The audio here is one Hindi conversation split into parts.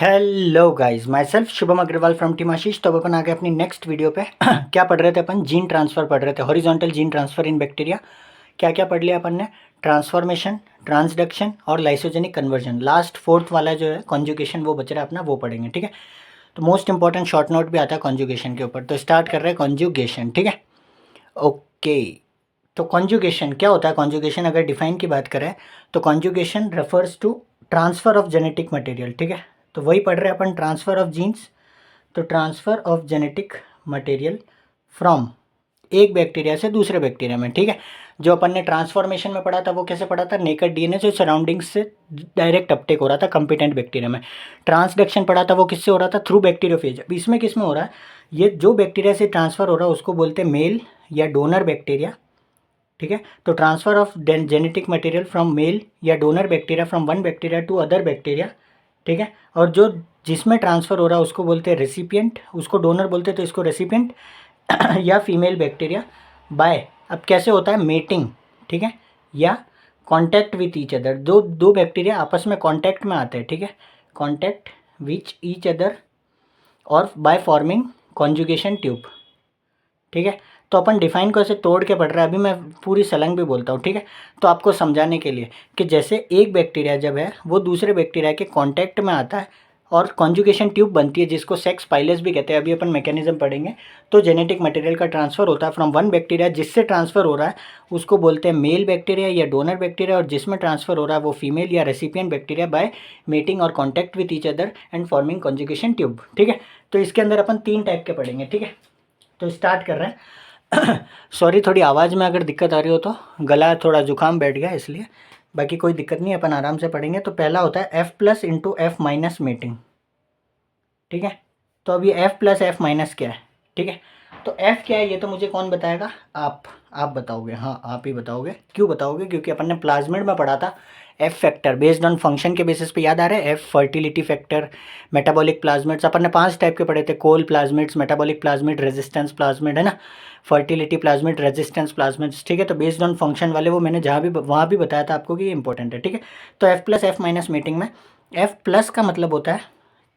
Hello guys, my self Shubham Agarwal from team Ashish. तो अब अपन आ गए अपनी नेक्स्ट वीडियो पे। क्या पढ़ रहे थे अपन? जीन ट्रांसफ़र पढ़ रहे थे, हॉरिजॉन्टल जीन ट्रांसफ़र इन बैक्टीरिया। क्या क्या पढ़ लिया अपन ने? ट्रांसफॉर्मेशन, ट्रांसडक्शन और लाइसोजेनिक कन्वर्जन। लास्ट फोर्थ वाला जो है कॉन्जुगेशन, वो बच रहा है अपना, वो पढ़ेंगे। ठीक है, तो मोस्ट इंपॉर्टेंट शॉर्ट नोट भी आता है कॉन्जुगेशन के ऊपर। तो स्टार्ट कर रहे हैं कॉन्जुगेशन। ठीक है, ओके। तो कॉन्जुगेशन क्या होता है? कॉन्जुगेशन अगर डिफाइन की बात करें तो conjugation refers to transfer of genetic material. ठीक है, तो वही पढ़ रहे हैं अपन, ट्रांसफ़र ऑफ जीन्स। तो transfer of genetic material from एक बैक्टीरिया से दूसरे बैक्टीरिया में। ठीक है, जो अपन ने ट्रांसफॉर्मेशन में पढ़ा था वो कैसे पढ़ा था? नेकेड डीएनए जो सराउंडिंग्स से डायरेक्ट अपटेक हो रहा था कंपिटेंट बैक्टीरिया में। ट्रांसडक्शन पढ़ा था, वो किससे हो रहा था? Through bacteriophage. अब इसमें किस में हो रहा है? ये जो बैक्टीरिया से ट्रांसफ़र हो रहा है उसको बोलते हैं मेल या डोनर बैक्टीरिया। ठीक है, तो transfer of genetic material from male या donor bacteria from one bacteria to other bacteria. ठीक है, और जो जिसमें ट्रांसफ़र हो रहा है उसको बोलते हैं रेसिपिएंट, उसको डोनर बोलते हैं, तो इसको रेसिपिएंट या फीमेल बैक्टीरिया बाय, अब कैसे होता है? मेटिंग। ठीक है, या कांटेक्ट विथ ईच अदर। दो बैक्टीरिया आपस में कांटेक्ट में आते हैं। ठीक है, कांटेक्ट विच ईच अदर और बाय फॉर्मिंग कॉन्जुगेशन ट्यूब। ठीक है, तो अपन डिफाइन को ऐसे तोड़ के पढ़ रहे हैं, अभी मैं पूरी सलंग भी बोलता हूँ। ठीक है, तो आपको समझाने के लिए कि जैसे एक बैक्टीरिया जब है वो दूसरे बैक्टीरिया के कांटेक्ट में आता है और कॉन्जुगेशन ट्यूब बनती है जिसको सेक्स पाइलस भी कहते हैं, अभी अपन मैकेनिज्म पढ़ेंगे। तो जेनेटिक मटेरियल का ट्रांसफ़र होता है फ्रॉम वन बैक्टीरिया, जिससे ट्रांसफ़र हो रहा है उसको बोलते हैं मेल बैक्टीरिया या डोनर बैक्टीरिया, और जिसमें ट्रांसफ़र हो रहा है वो फीमेल या रेसिपिएंट बैक्टीरिया बाय मेटिंग और contact with each other and forming conjugation tube. ठीक है, तो इसके अंदर अपन 3 टाइप के पढ़ेंगे। ठीक है, तो स्टार्ट कर रहे हैं। सॉरी, थोड़ी आवाज़ में अगर दिक्कत आ रही हो तो, गला थोड़ा जुकाम बैठ गया इसलिए, बाकी कोई दिक्कत नहीं, अपन आराम से पढ़ेंगे। तो पहला होता है F plus into F minus meeting. ठीक है, तो अब ये एफ प्लस एफ माइनस क्या है? ठीक है, तो एफ क्या है ये तो मुझे कौन बताएगा? आप बताओगे। हाँ, आप ही बताओगे। क्यों बताओगे? क्योंकि अपन ने प्लाज्मिड में पढ़ा था F factor based on function के बेसिस पे, याद आ रहा है? F fertility factor, metabolic plasmids अपन ने 5 टाइप के पढ़े थे, col plasmids, metabolic plasmid, resistance plasmid, है ना, फर्टिलिटी प्लाज्मिड, रेजिस्टेंस प्लाज्मिड्स। ठीक है, तो बेस्ड ऑन फंक्शन वाले वो मैंने जहाँ भी वहाँ भी बताया था आपको कि ये इंपॉर्टेंट है। ठीक है, तो F plus F minus meeting में एफ प्लस का मतलब होता है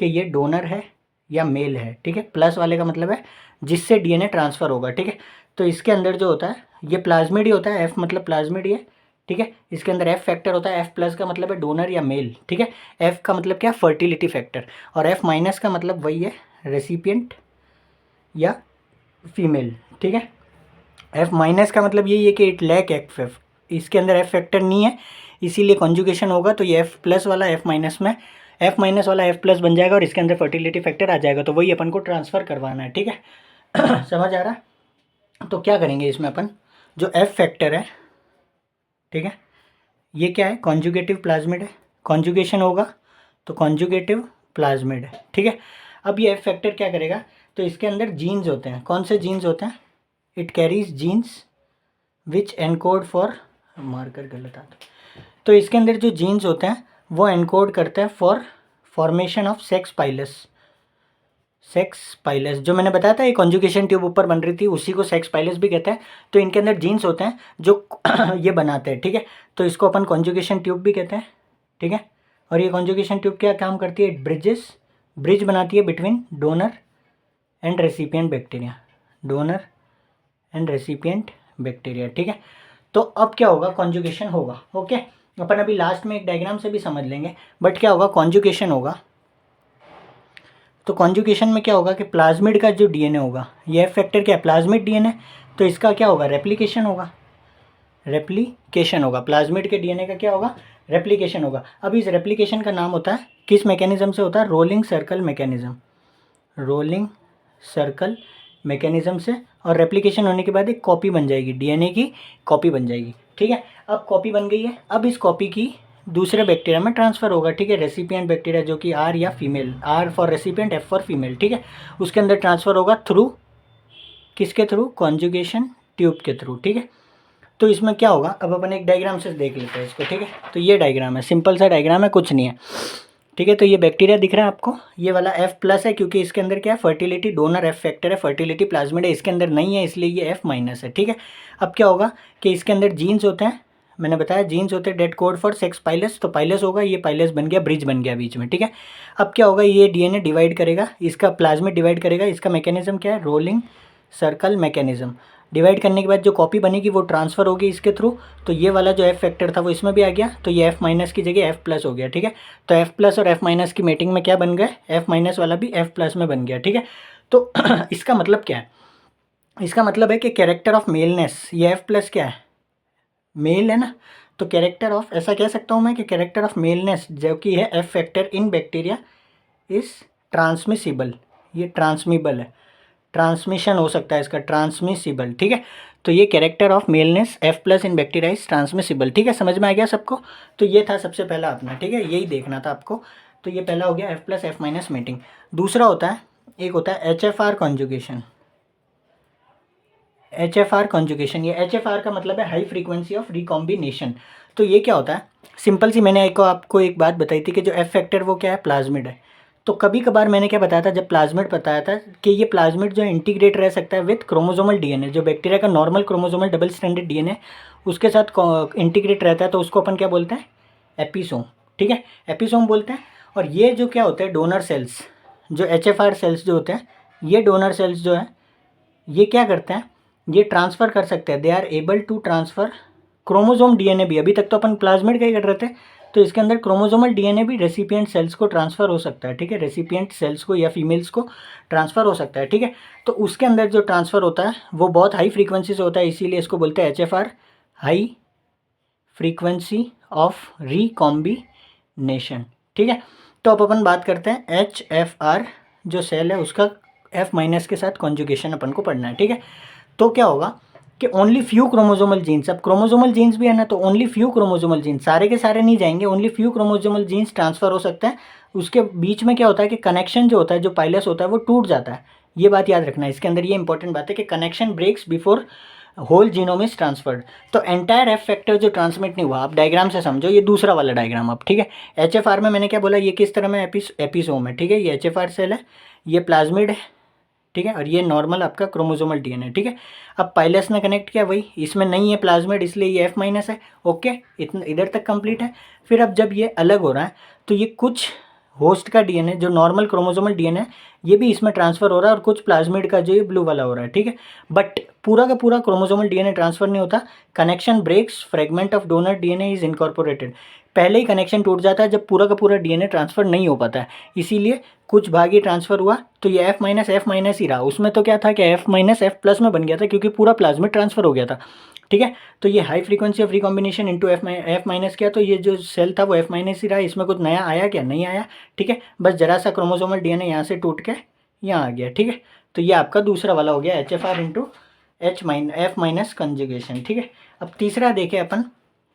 कि ये डोनर है या मेल है। ठीक है, प्लस वाले का मतलब है जिससे डीएनए ट्रांसफ़र होगा। ठीक है, तो इसके अंदर जो होता है ये प्लाज्मिड ही होता है, एफ मतलब प्लाज्मिड ही है। ठीक है, इसके अंदर एफ फैक्टर होता है, एफ प्लस का मतलब है डोनर या मेल। ठीक है, एफ का मतलब क्या? फर्टिलिटी फैक्टर, और एफ माइनस का मतलब वही है, रेसिपिएंट या फीमेल। ठीक है, एफ माइनस का मतलब यही है कि इट लैक एफ, इसके अंदर एफ फैक्टर नहीं है, इसीलिए कॉन्जुगेशन होगा तो ये एफ प्लस वाला एफ माइनस में, एफ माइनस वाला एफ प्लस बन जाएगा और इसके अंदर फर्टिलिटी फैक्टर आ जाएगा, तो वही अपन को ट्रांसफ़र करवाना है। ठीक है, समझ आ रहा है? तो क्या करेंगे इसमें अपन, जो एफ फैक्टर है, ठीक है, ये क्या है? कॉन्जुगेटिव प्लाज्मिड है, कॉन्जुगेशन होगा तो कॉन्जुगेटिव प्लाज्मिड है। ठीक है, अब ये एफ फैक्टर क्या करेगा? तो इसके अंदर जीन्स होते हैं, कौन से जीन्स होते हैं? It carries jeans which encode for, marker गलत आता, तो इसके अंदर जो जीन्स होते हैं वो एनकोड करते हैं for formation of sex pilus. Sex pilus जो मैंने बताया था, ये कॉन्जुगेशन ट्यूब ऊपर बन रही थी, उसी को सेक्स पाइलस भी कहते हैं। तो इनके अंदर जीन्स होते हैं जो ये बनाते हैं। ठीक है, तो इसको अपन कॉन्जुगेशन ट्यूब भी कहते हैं। ठीक है, और ये कॉन्जुगेशन ट्यूब क्या काम करती है? ब्रिज बनाती है between donor and recipient bacteria, donor and recipient bacteria. ठीक है, तो अब क्या होगा? कॉन्जुगेशन होगा। ओके, अपन अभी लास्ट में एक डायग्राम से भी समझ लेंगे, बट क्या होगा? कॉन्जुगेशन होगा। तो कॉन्जुगेशन में क्या होगा कि प्लाज्मिड का जो डीएनए होगा, ये एफ फैक्टर क्या है? प्लाज्मिड डीएनए, तो इसका क्या होगा? रेप्लिकेशन होगा। रेप्लिकेशन होगा प्लाज्मिड के डीएनए का, क्या होगा? रेप्लिकेशन होगा। अब इस रेप्लिकेशन का नाम होता है, किस मैकेनिज्म से होता है? Rolling circle mechanism, rolling circle mechanism से। और रेप्लिकेशन होने के बाद एक कॉपी बन जाएगी, डीएनए की कॉपी बन जाएगी। ठीक है, अब कॉपी बन गई है, अब इस कॉपी की दूसरे बैक्टीरिया में ट्रांसफ़र होगा। ठीक है, रेसिपिएंट बैक्टीरिया जो कि आर या female, R for recipient, F for female. ठीक है, उसके अंदर ट्रांसफ़र होगा थ्रू किसके थ्रू? कॉन्जुगेशन ट्यूब के थ्रू। ठीक है, तो इसमें क्या होगा? अब अपन एक डायग्राम से देख लेते हैं इसको। ठीक है, तो ये डायग्राम है, सिंपल सा डायग्राम है, कुछ नहीं है। ठीक है, तो ये बैक्टीरिया दिख रहा है आपको, ये वाला एफ प्लस है क्योंकि इसके अंदर क्या है? फर्टिलिटी डोनर एफ फैक्टर है, फर्टिलिटी प्लाज्मिड है, इसके अंदर नहीं है इसलिए ये एफ माइनस है। ठीक है, अब क्या होगा कि इसके अंदर जीन्स होते हैं मैंने बताया जीन्स होते हैं that code for sex pilus, तो पाइलस होगा, ये पाइलस बन गया, ब्रिज बन गया बीच में, ठीक है। अब क्या होगा, ये डीएनए डिवाइड करेगा, इसका प्लाज्मिड डिवाइड करेगा, इसका मैकेनिज्म क्या है, रोलिंग सर्कल मैकेनिज्म। डिवाइड करने के बाद जो कॉपी बनेगी वो ट्रांसफ़र होगी इसके थ्रू, तो ये वाला जो एफ फैक्टर था वो इसमें भी आ गया, तो ये एफ माइनस की जगह एफ प्लस हो गया, ठीक है। तो एफ प्लस और एफ माइनस की मीटिंग में क्या बन गया, एफ माइनस वाला भी एफ प्लस में बन गया, ठीक है। तो इसका मतलब क्या है, इसका मतलब है कि कैरेक्टर ऑफ मेलनेस, ये एफ प्लस क्या है, मेल है ना, तो कैरेक्टर ऑफ, ऐसा कह सकता हूँ मैं कि कैरेक्टर ऑफ मेलनेस जो कि है F factor in bacteria is transmissible, ये ट्रांसमिबल है, ट्रांसमिशन हो सकता है इसका, ट्रांसमिसिबल, ठीक है। तो ये character of maleness F plus in bacteria is transmissible, ठीक है, समझ में आ गया सबको। तो ये था सबसे पहला अपना, ठीक है, यही देखना था आपको। तो ये पहला हो गया F plus F minus meeting. दूसरा होता है, एक होता है H F R conjugation. H F R conjugation, ये एच एफ आर का मतलब है हाई फ्रीक्वेंसी ऑफ रिकॉम्बिनेशन। तो ये क्या होता है, सिंपल सी मैंने आपको एक बात बताई थी कि जो एफ फैक्टर वो क्या है, प्लाज्मिड है। तो कभी कभार मैंने क्या बताया था, जब प्लाज्मिड बताया था कि ये प्लाज्मिड जो इंटीग्रेट रह सकता है विथ क्रोमोजोमल डीएनए, जो बैक्टीरिया का normal chromosomal double stranded DNA उसके साथ इंटीग्रेट रहता है, तो उसको अपन क्या बोलते हैं, एपिसोम, ठीक है, एपिसोम बोलते हैं। और ये जो क्या होते हैं, डोनर सेल्स, जो एच एफ आर सेल्स जो होते हैं, ये डोनर सेल्स जो है ये क्या करते हैं, ये ट्रांसफ़र कर सकते हैं, they are able to transfer chromosome DNA भी। अभी तक तो अपन प्लाज्मिड का ही कर रहे थे, तो इसके अंदर क्रोमोजोमल डीएनए भी रेसिपिएंट सेल्स को ट्रांसफ़र हो सकता है, ठीक है, रेसिपिएंट सेल्स को या फीमेल्स को ट्रांसफ़र हो सकता है, ठीक है। तो उसके अंदर जो ट्रांसफ़र होता है वो बहुत हाई फ्रीक्वेंसी से होता है, इसीलिए इसको बोलते हैं H F R, high frequency of recombination, ठीक है। तो अब अपन बात करते हैं एच एफ आर जो सेल है उसका एफ माइनस के साथ कॉन्जुगेशन अपन को पढ़ना है, ठीक है। तो क्या होगा कि ओनली फ्यू क्रोमोजोमल जीन्स, अब क्रोमोजोमल जीन्स भी है ना, तो ओनली फ्यू क्रोमोजोमल जीन्स, सारे के सारे नहीं जाएंगे, only few chromosomal genes transfer हो सकते हैं। उसके बीच में क्या होता है कि कनेक्शन जो होता है, जो पाइलस होता है वो टूट जाता है, ये बात याद रखना है। इसके अंदर ये इंपॉर्टेंट बात है कि connection breaks before whole genome is transferred. तो एंटायर एफ फैक्टर जो ट्रांसमिट नहीं हुआ, आप डायग्राम से समझो, ये दूसरा वाला डायग्राम अब, ठीक है। एच एफ आर में मैंने क्या बोला, ये किस तरह में एपिसोम है, ठीक है, ये एच एफ आर सेल है, ये प्लाज्मिड है, ठीक है, और ये नॉर्मल आपका क्रोमोजोमल डीएनए, ठीक है। अब पाइलस ने कनेक्ट किया, वही इसमें नहीं है प्लाज्मिड, इसलिए ये एफ माइनस है, ओके, इतना इधर तक कंप्लीट है। फिर अब जब ये अलग हो रहा है तो ये कुछ होस्ट का डीएनए जो नॉर्मल क्रोमोजोमल डीएनए ये भी इसमें ट्रांसफ़र हो रहा है, और कुछ प्लाज्मिड का जो ये ब्लू वाला हो रहा है, ठीक है। बट पूरा का पूरा क्रोमोजोमल डीएनए ट्रांसफ़र नहीं होता, connection breaks, fragment of donor DNA is incorporated. पहले ही कनेक्शन टूट जाता है जब पूरा का पूरा डीएनए ट्रांसफ़र नहीं हो पाता है, इसीलिए कुछ भाग ही ट्रांसफ़र हुआ, तो ये एफ माइनस ही रहा। उसमें तो क्या था कि एफ माइनस एफ प्लस में बन गया था, क्योंकि पूरा प्लाज्मिड ट्रांसफ़र हो गया था, ठीक है। तो ये high frequency of recombination into F minus किया, तो ये जो सेल था वो एफ माइनस ही रहा, इसमें कुछ नया आया क्या, नहीं आया, ठीक है। बस जरा सा क्रोमोजोमल डीएनए यहाँ से टूट के यहाँ आ गया, ठीक है। तो ये आपका दूसरा वाला हो गया H F R into F minus conjugation, ठीक है। अब तीसरा देखें अपन,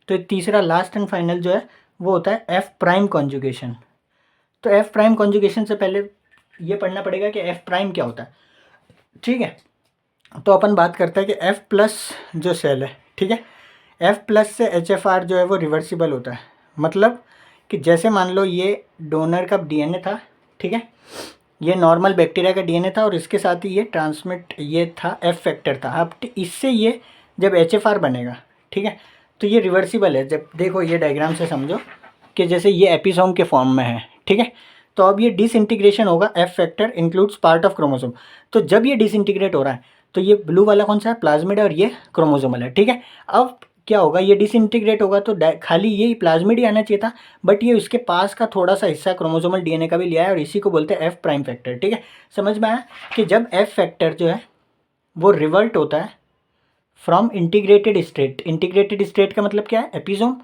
तो तीसरा लास्ट एंड फाइनल जो है वो होता है एफ प्राइम कॉन्जुगेशन। तो एफ प्राइम कॉन्जुगेशन से पहले ये पढ़ना पड़ेगा कि एफ प्राइम क्या होता है, ठीक है। तो अपन बात करते हैं कि एफ प्लस जो सेल है, ठीक है, एफ प्लस से एच एफ आर जो है वो रिवर्सिबल होता है। मतलब कि जैसे मान लो ये डोनर का डीएनए था, ठीक है, ये नॉर्मल बैक्टीरिया का डीएनए था, और इसके साथ ही ये ट्रांसमिट ये था एफ फैक्टर था। अब इससे ये जब एच एफ आर बनेगा, ठीक है, तो ये रिवर्सिबल है। जब देखो ये डायग्राम से समझो कि जैसे ये एपिसोम के फॉर्म में है, ठीक है, तो अब ये डिसइंटीग्रेशन होगा, F factor includes part of chromosome. तो जब ये डिसइंटीग्रेट हो रहा है तो ये ब्लू वाला कौन सा है, प्लाज्मिड है, और ये क्रोमोसोमल है, ठीक है। अब क्या होगा, ये डिसइंटीग्रेट होगा तो खाली ये प्लाज्मिड ही आना चाहिए था, बट ये उसके पास का थोड़ा सा हिस्सा क्रोमोसोमल डीएनए का भी लिया है, और इसी को बोलते हैं एफ प्राइम फैक्टर, ठीक है। समझ में आया कि जब एफ फैक्टर जो है वो रिवर्ट होता है from integrated state, integrated state का मतलब क्या है, एपिसोम,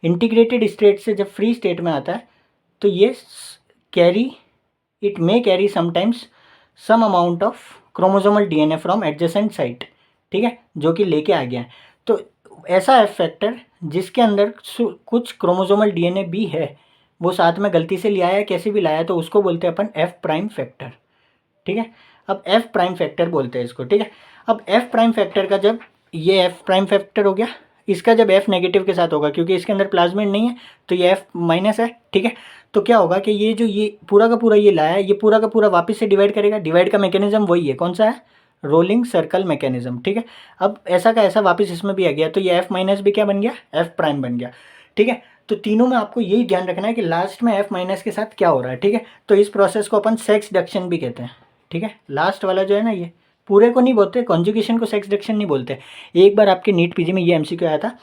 इंटीग्रेटेड स्टेट से जब फ्री स्टेट में आता है तो ये carry, it may carry sometimes some amount of chromosomal DNA from adjacent site, ठीक है, जो कि लेके आ गया है। तो ऐसा एफ फैक्टर जिसके अंदर कुछ क्रोमोसोमल डीएनए भी है, वो साथ में गलती से लिया है, कैसे भी लाया है, तो उसको बोलते हैं अपन एफ प्राइम फैक्टर, ठीक है। अब एफ प्राइम फैक्टर बोलते हैं इसको, ठीक है। अब एफ प्राइम फैक्टर का जब ये एफ प्राइम फैक्टर हो गया, इसका जब एफ नेगेटिव के साथ होगा, क्योंकि इसके अंदर प्लाज्मिड नहीं है, तो ये एफ माइनस है, ठीक है। तो क्या होगा कि ये जो ये पूरा का पूरा ये लाया है, ये पूरा का पूरा वापस से डिवाइड करेगा। डिवाइड का मैकेनिज्म वही है, कौन सा है, रोलिंग सर्कल मैकेनिज्म, ठीक है। अब ऐसा का ऐसा वापस इसमें भी आ गया, तो ये एफ माइनस भी क्या बन गया, एफ प्राइम बन गया, ठीक है। तो तीनों में आपको यही ध्यान रखना है कि लास्ट में एफ माइनस के साथ क्या हो रहा है, ठीक है। तो इस प्रोसेस को अपन सेक्स डक्शन भी कहते हैं, ठीक है। लास्ट वाला जो है ना, ये पूरे को नहीं बोलते, कॉन्जुगेशन को सेक्स डक्शन नहीं बोलते। एक बार आपके नीट पीजी में ये एमसीक्यू आया था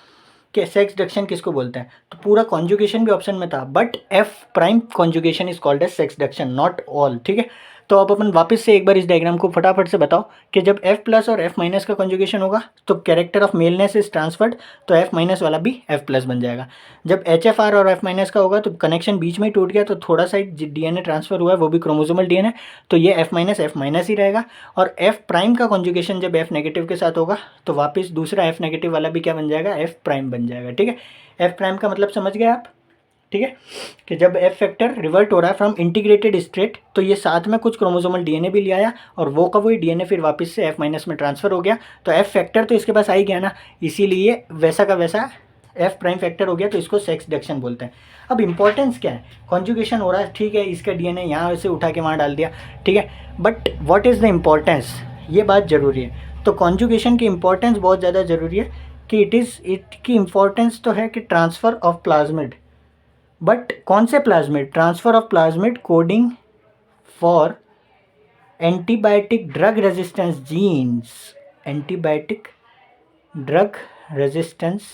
कि सेक्स डक्शन किसको बोलते हैं, तो पूरा कॉन्जुगेशन भी ऑप्शन में था, but F prime conjugation is called as sexduction, not all, ठीक है। तो अब अपन वापस से एक बार इस डायग्राम को फटाफट से बताओ कि जब एफ प्लस और एफ माइनस का कॉन्जुगेशन होगा तो कैरेक्टर ऑफ मेलनेस इज ट्रांसफर्ड, तो एफ माइनस वाला भी एफ प्लस बन जाएगा। जब एच एफ आर और एफ माइनस का होगा तो कनेक्शन बीच में ही टूट गया, तो थोड़ा सा डीएनए ट्रांसफर हुआ है, वो भी क्रोमोसोमल डीएनए, तो ये एफ माइनस ही रहेगा। और एफ प्राइम का कॉन्जुगेशन जब एफ नेगेटिव के साथ होगा तो वापस दूसरा एफ नेगेटिव वाला भी क्या बन जाएगा, एफ प्राइम बन जाएगा, ठीक है। एफ प्राइम का मतलब समझ गए आप, ठीक है, कि जब एफ फैक्टर रिवर्ट हो रहा है फ्रॉम इंटीग्रेटेड स्टेट तो ये साथ में कुछ क्रोमोसोमल डीएनए भी ले आया और वो का वही डीएनए फिर वापस से एफ माइनस में ट्रांसफर हो गया, तो एफ फैक्टर तो इसके पास आ ही गया ना, इसीलिए वैसा का वैसा एफ प्राइम फैक्टर हो गया, तो इसको सेक्स डक्शन बोलते हैं। अब इंपॉर्टेंस क्या है, कॉन्जुगेशन हो रहा है, ठीक है, इसका डीएनए यहाँ से उठा के वहाँ डाल दिया, ठीक है, but what is the importance, ये बात ज़रूरी है। तो कॉन्जुगेशन की इंपॉर्टेंस बहुत ज़्यादा ज़रूरी है कि इट की इम्पोर्टेंस तो है कि ट्रांसफ़र ऑफ प्लाज्मिड, बट कौन से plasmid, transfer of plasmid coding for antibiotic drug resistance genes, antibiotic drug resistance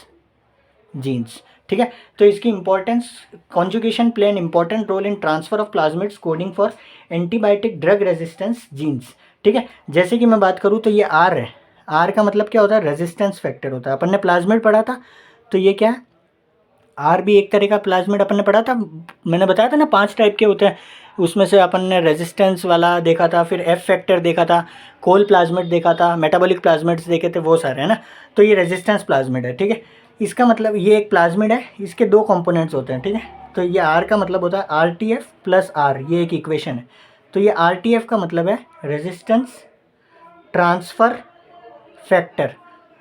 genes, ठीक है। तो इसकी importance, conjugation play an important role in transfer of plasmids coding for antibiotic drug resistance genes, ठीक है। जैसे कि मैं बात करूँ तो ये आर है, आर का मतलब क्या होता है, रेजिस्टेंस फैक्टर होता है, अपन ने प्लाज्मिड पढ़ा था, तो ये क्या है, आर भी एक तरह का प्लाज्मिड अपन ने पढ़ा था, मैंने बताया था ना 5 टाइप के होते हैं, उसमें से अपन ने रेजिस्टेंस वाला देखा था, फिर एफ फैक्टर देखा था, कोल प्लाज्मिड देखा था, मेटाबॉलिक प्लाज्मिड्स देखे थे, वो सारे है ना। तो ये रेजिस्टेंस प्लाज्मिड है, ठीक है। इसका मतलब ये एक प्लाज्मिड है, इसके 2 कंपोनेंट्स होते हैं, ठीक है। तो ये आर का मतलब होता है R T F plus R, ये एक इक्वेशन है। तो ये आर टी एफ का मतलब है resistance transfer factor,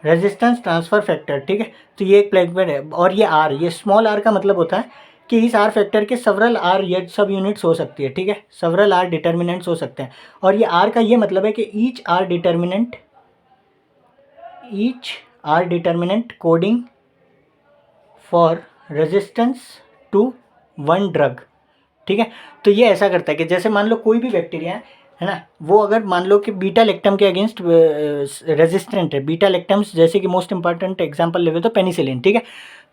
resistance transfer factor, ठीक है। तो ये एक प्लेगमेट है, और ये आर, ये स्मॉल आर का मतलब होता है कि इस आर फैक्टर के सेवरल आर ये सब यूनिट्स हो सकती है, ठीक है, सेवरल आर डिटर्मिनेंट्स हो सकते हैं। और ये आर का ये मतलब है कि each R determinant coding for resistance to one drug, ठीक है। तो ये ऐसा करता है कि जैसे मान लो कोई भी बैक्टीरिया है ना, वो अगर मान लो कि बीटा लैक्टम के अगेंस्ट रेजिस्टेंट है, बीटा लैक्टम्स जैसे कि मोस्ट इंपॉर्टेंट एग्जांपल लेवे तो पेनिसिलिन, ठीक है,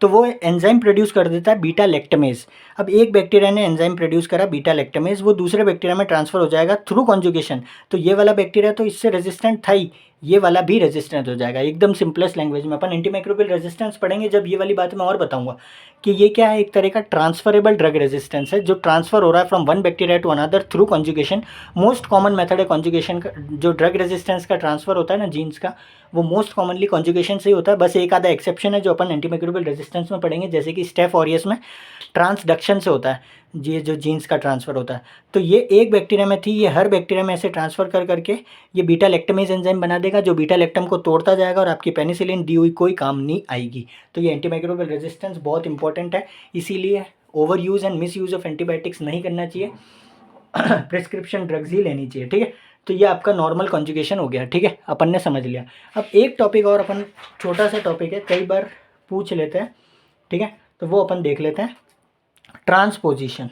तो वो एंजाइम प्रोड्यूस कर देता है बीटा लैक्टमेज। अब एक बैक्टीरिया ने एंजाइम प्रोड्यूस करा बीटा लैक्टमेज, वो दूसरे बैक्टीरिया में ट्रांसफर हो जाएगा थ्रू कॉन्जुगेशन, तो ये वाला बैक्टीरिया तो इससे रेजिस्टेंट था ही, ये वाला भी रेजिस्टेंट हो जाएगा। एकदम सिंपलेस्ट लैंग्वेज में अपन एंटीमाइक्रोबियल रेजिस्टेंस पढ़ेंगे जब, ये वाली बात मैं और बताऊंगा कि ये क्या है, एक तरह का ट्रांसफरेबल ड्रग रेजिस्टेंस है जो ट्रांसफर हो रहा है from one bacteria to another through conjugation. Most common method है कॉन्जुगेशन का, जो ड्रग रेजिस्टेंस का ट्रांसफर होता है ना जीन्स का, वो मोस्ट कॉमनली कॉन्जुगेशन से ही होता है। बस एक आधा एक्सेप्शन है जो अपन एंटीमाइक्रोबियल रेजिस्टेंस में पढ़ेंगे, जैसे कि स्टेफ ऑरियस में ट्रांसडक्शन से होता है ये जो जीन्स का ट्रांसफ़र होता है। तो ये एक बैक्टीरिया में थी, ये हर बैक्टीरिया में ऐसे ट्रांसफ़र कर करके ये बीटा लैक्टमेज एंजाइम बना देगा जो बीटा लैक्टम को तोड़ता जाएगा और आपकी पेनिसिलिन दी हुई कोई काम नहीं आएगी। तो ये एंटीमाइक्रोबियल रेजिस्टेंस बहुत इंपॉर्टेंट है, इसीलिए over use and miss use of antibiotics नहीं करना चाहिए, प्रिस्क्रिप्शन ड्रग्स ही लेनी चाहिए, ठीक है। तो ये आपका नॉर्मल कॉन्जुगेशन हो गया, ठीक है, अपन ने समझ लिया। अब एक टॉपिक और अपन, छोटा सा टॉपिक है, कई बार पूछ लेते हैं, ठीक है, तो वो अपन देख लेते हैं, ट्रांसपोजिशन।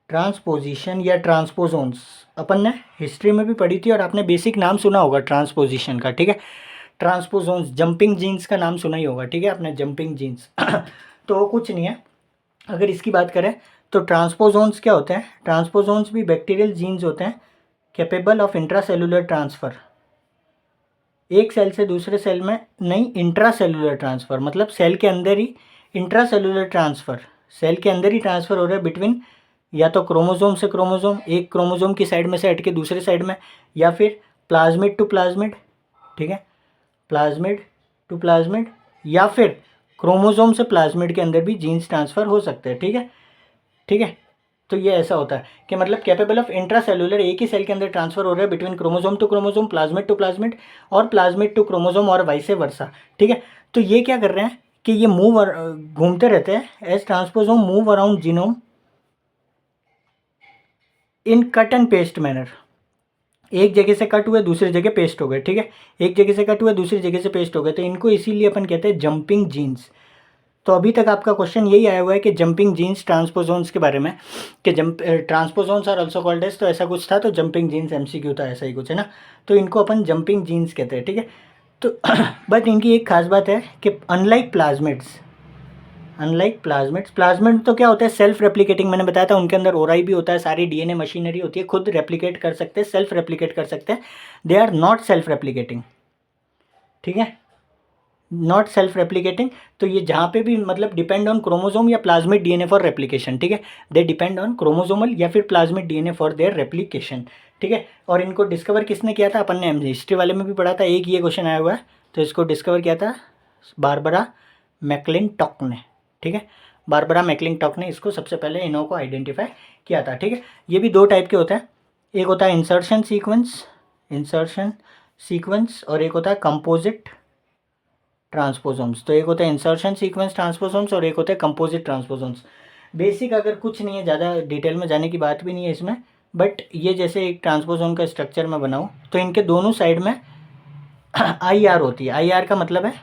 ट्रांसपोजिशन या ट्रांसपोजोन्स अपन ने हिस्ट्री में भी पढ़ी थी और आपने बेसिक नाम सुना होगा ट्रांसपोजिशन का, ठीक है। ट्रांसपोजोन्स, जंपिंग जीन्स का नाम सुना ही होगा, ठीक है आपने, जंपिंग जीन्स तो वो कुछ नहीं है। अगर इसकी बात करें तो ट्रांसपोजोन्स क्या होते हैं, ट्रांसपोजोन्स भी बैक्टीरियल जीन्स होते हैं कैपेबल ऑफ इंट्रासेलुलर ट्रांसफ़र, एक सेल से दूसरे सेल में नहीं, इंट्रासेलुलर ट्रांसफ़र मतलब सेल के अंदर ही, इंट्रासेलुलर ट्रांसफ़र सेल के अंदर ही ट्रांसफ़र हो रहा है बिटवीन, या तो क्रोमोसोम से क्रोमोसोम, एक क्रोमोसोम की साइड में से हट के दूसरे साइड में, या फिर प्लाज्मिड टू प्लाज्मिड, ठीक है, प्लाज्मिड टू प्लाज्मिड, या फिर क्रोमोसोम से प्लाज्मिड के अंदर भी जीन्स ट्रांसफ़र हो सकते हैं, ठीक है, ठीक है। तो ये ऐसा होता है कि मतलब कैपेबल ऑफ इंट्रासेलुलर, एक ही सेल के अंदर ट्रांसफर हो रहा है between chromosome to chromosome, plasmid to plasmid और प्लाज्मिड टू क्रोमोसोम और वाइसे वर्सा, ठीक है। तो ये क्या कर रहे हैं कि ये मूव, घूमते रहते हैं as transposome move around genome in cut and paste manner, एक जगह से कट हुए दूसरी जगह पेस्ट हो गए, ठीक है, एक जगह से कट हुए दूसरी जगह से पेस्ट हो गए, तो इनको इसीलिए अपन कहते हैं जंपिंग जीन्स। तो अभी तक आपका क्वेश्चन यही आया हुआ है कि जंपिंग जीन्स ट्रांसपोजोन्स के बारे में, कि transposons are also called as, तो ऐसा कुछ था, तो जंपिंग जीन्स एमसीक्यू था, ऐसा ही कुछ है ना, तो इनको अपन जंपिंग जीन्स कहते हैं, ठीक है। तो बट इनकी एक खास बात है कि अनलाइक प्लाज्मिड्स तो क्या होता है, सेल्फ रेप्लिकेटिंग, मैंने बताया था उनके अंदर ओराई भी होता है, सारी डीएनए मशीनरी होती है, खुद रेप्लिकेट कर सकते हैं, सेल्फ रेप्लिकेट कर सकते हैं, they are not self replicating, ठीक है, नॉट सेल्फ रेप्लिकेटिंग। तो ये जहाँ पे भी मतलब डिपेंड ऑन क्रोमोजोम या प्लाज्मिड डीएनए फॉर रेप्लिकेशन, ठीक है, दे डिपेंड ऑन क्रोमोजोमल या फिर plasmid DNA for their replication, ठीक है। और इनको डिस्कवर किसने किया था, अपन ने हिस्ट्री वाले में भी पढ़ा था, एक ये क्वेश्चन आया हुआ है, तो इसको डिस्कवर किया था बारबरा मैकलिंटॉक ने, ठीक है, बारबरा मैकलिंटॉक ने इसको सबसे पहले इन्हों को आइडेंटिफाई किया था, ठीक है। ये भी दो टाइप के होते हैं, एक होता है इंसर्शन सीक्वेंस और एक होता है कंपोजिट ट्रांसपोसोम्स। तो एक होता है इंसर्शन सीक्वेंस ट्रांसपोसोम्स और एक होता है कंपोजिट ट्रांसपोसोम्स। बेसिक अगर कुछ नहीं है, ज़्यादा डिटेल में जाने की बात भी नहीं है इसमें, बट ये जैसे एक ट्रांसपोसोम का स्ट्रक्चर मैं बनाऊँ तो इनके दोनों साइड में IR होती है। IR का मतलब है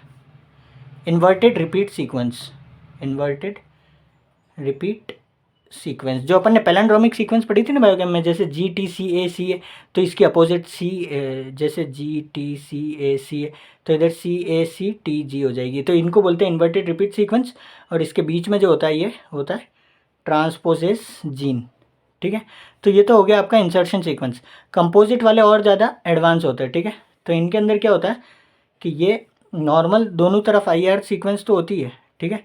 इन्वर्टेड रिपीट सीक्वेंस, जो अपन ने पैलेंड्रोमिक सीक्वेंस पढ़ी थी ना बायोकेम में, जैसे GTCACA, तो इसकी अपोजिट जैसे GTCACA, तो इधर CACTG हो जाएगी, तो इनको बोलते हैं इन्वर्टेड रिपीट सीक्वेंस। और इसके बीच में जो होता है ये होता है ट्रांसपोजेस जीन, ठीक है। तो ये तो हो गया आपका इंसर्शन सीक्वेंस। कंपोजिट वाले और ज़्यादा एडवांस होते हैं, ठीक है। तो इनके अंदर क्या होता है कि ये नॉर्मल दोनों तरफ IR सीक्वेंस तो होती है, ठीक है,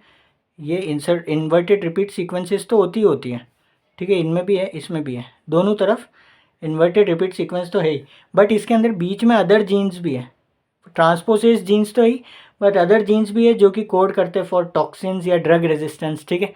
ये इन्वर्टेड रिपीट सीक्वेंसेस तो होती है, ठीक है, इनमें भी है इसमें भी है, दोनों तरफ इन्वर्टेड रिपीट सीक्वेंस तो है ही, बट इसके अंदर बीच में अदर जीन्स भी है, ट्रांसपोसेस जीन्स तो ही, बट अदर जीन्स भी है जो कि कोड करते हैं फॉर टॉक्सिन्स या ड्रग रेजिस्टेंस, ठीक है,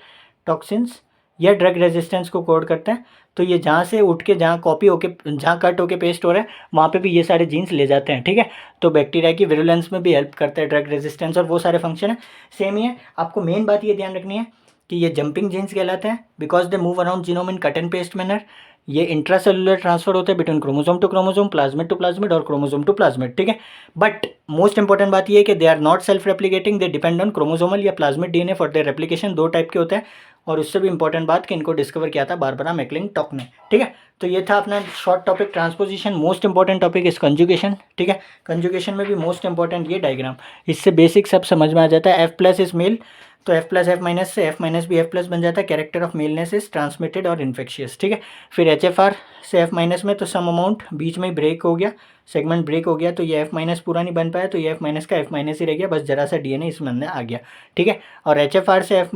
टॉक्सिन्स या ड्रग रेजिस्टेंस को कोड करते हैं। तो ये जहाँ से उठ के जहाँ कॉपी होके जहाँ कट होके पेस्ट हो रहा है वहाँ पे भी ये सारे जीन्स ले जाते हैं, ठीक है। तो बैक्टीरिया की विरुलेंस में भी हेल्प करता है, ड्रग रेजिस्टेंस और वो सारे फंक्शन है सेम ही है। आपको मेन बात ये ध्यान रखनी है कि ये जंपिंग जीन्स कहलाते हैं because they move around genome in cut and paste manner. ये इंट्रासेलुलर ट्रांसफर होते हैं between chromosome to chromosome, plasmid to plasmid और क्रोमोसोम टू प्लाज्मिड, ठीक है। बट मोस्ट इंपॉर्टेंट बात ये है कि they are not self replicating, they depend on chromosomal या plasmid DNA for their replication. दो टाइप के होते हैं और उससे भी इंपॉर्टेंट बात कि इनको डिस्कवर किया था बारबरा मैकलिंटॉक ने, ठीक है। तो ये था अपना short topic transposition. Most important topic इस कंजुगेशन, ठीक है। कंजुगेशन में भी मोस्ट इंपॉर्टेंट ये डायग्राम, इससे बेसिक सब समझ में आ जाता है। F+ इज मेल, तो F+F- से F- भी F+ बन जाता है। कैरेक्टर ऑफ मेलनेस इज ट्रांसमिटेड और इन्फेक्शियस, ठीक है। फिर HFR से F- में तो सम अमाउंट बीच में ब्रेक हो गया, सेगमेंट ब्रेक हो गया, तो ये F- पूरा नहीं बन पाया, तो ये F- का F- ही रह गया, बस जरा सा DNA इसमें अंदर आ गया, ठीक है। और HFR से F'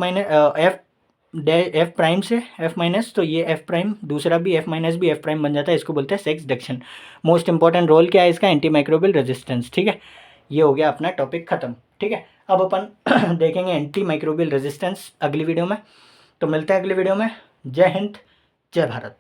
से F-, तो ये F', दूसरा भी F- भी F' बन जाता है, इसको बोलते हैं सेक्स डक्शन। मोस्ट इंपॉर्टेंट रोल क्या है इसका, एंटी माइक्रोबियल रेजिस्टेंस, ठीक है। ये हो गया अपना टॉपिक खत्म, ठीक है। अब अपन देखेंगे एंटी माइक्रोबियल रेजिस्टेंस अगली वीडियो में। तो मिलते हैं अगली वीडियो में। जय हिंद, जय भारत।